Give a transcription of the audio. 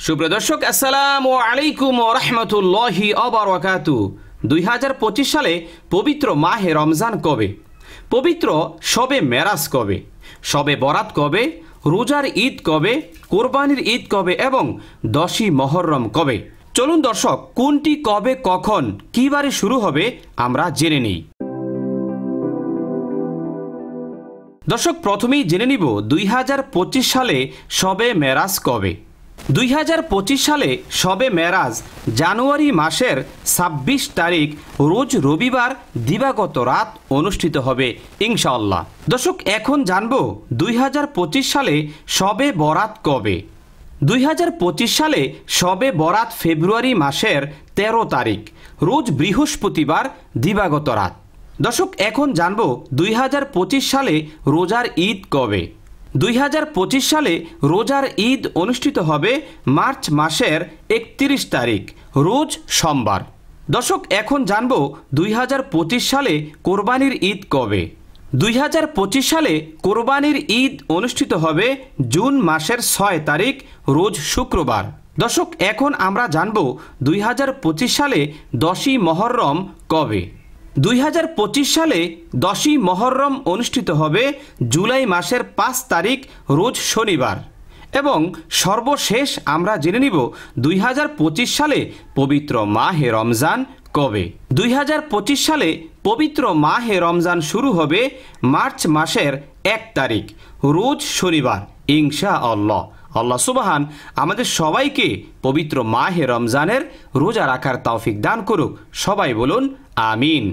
সুপ্রিয় দর্শক, আসসালামু আলাইকুম ওয়া রাহমাতুল্লাহি ওয়া বারাকাতুহু। 2025 সালে পবিত্র মাহে রমজান কবে? পবিত্র শবে মেরাজ কবে? শবে বরাত কবে? রোজার ঈদ কবে? কোরবানির ঈদ কবে এবং 10ই মুহররম কবে? চলুন দর্শক, কোনটি কবে, কখন, কী বারে শুরু হবে আমরা জেনে নিই। দর্শক, প্রথমেই জেনে নিব 2025 সালে শবে মেরাজ কবে। 2025 সালে শবে মেরাজ জানুয়ারি মাসের 26 তারিখ রোজ রবিবার দিবাগত রাত অনুষ্ঠিত হবে ইনশাআল্লাহ। দর্শক, এখন জানব 2025 সালে শবে বরাত কবে। 2025 সালে শবে বরাত ফেব্রুয়ারি মাসের 13 তারিখ রোজ বৃহস্পতিবার দিবাগত রাত। দর্শক, এখন জানব 2025 সালে রোজার ঈদ কবে। 2025 সালে রোজার ঈদ অনুষ্ঠিত হবে মার্চ মাসের 31 তারিখ রোজ সোমবার। দর্শক, এখন জানব 2025 সালে কোরবানির ঈদ কবে। 2025 সালে কোরবানির ঈদ অনুষ্ঠিত হবে জুন মাসের 6 তারিখ রোজ শুক্রবার। দর্শক, এখন আমরা জানব 2025 সালে 10ই মুহররম কবে। 2025 সালে 10ই মুহররম অনুষ্ঠিত হবে জুলাই মাসের 5 তারিখ রোজ শনিবার। এবং সর্বশেষ আমরা জেনে নিব 2025 সালে পবিত্র মাহে রমজান কবে। 2025 সালে পবিত্র মাহে রমজান শুরু হবে মার্চ মাসের 1 তারিখ রোজ শনিবার ইনশাআল্লাহ। আল্লাহ সুবহান আমাদের সবাইকে পবিত্র মাহে রমজানের রোজা রাখার তৌফিক দান করুক। সবাই বলুন আমিন।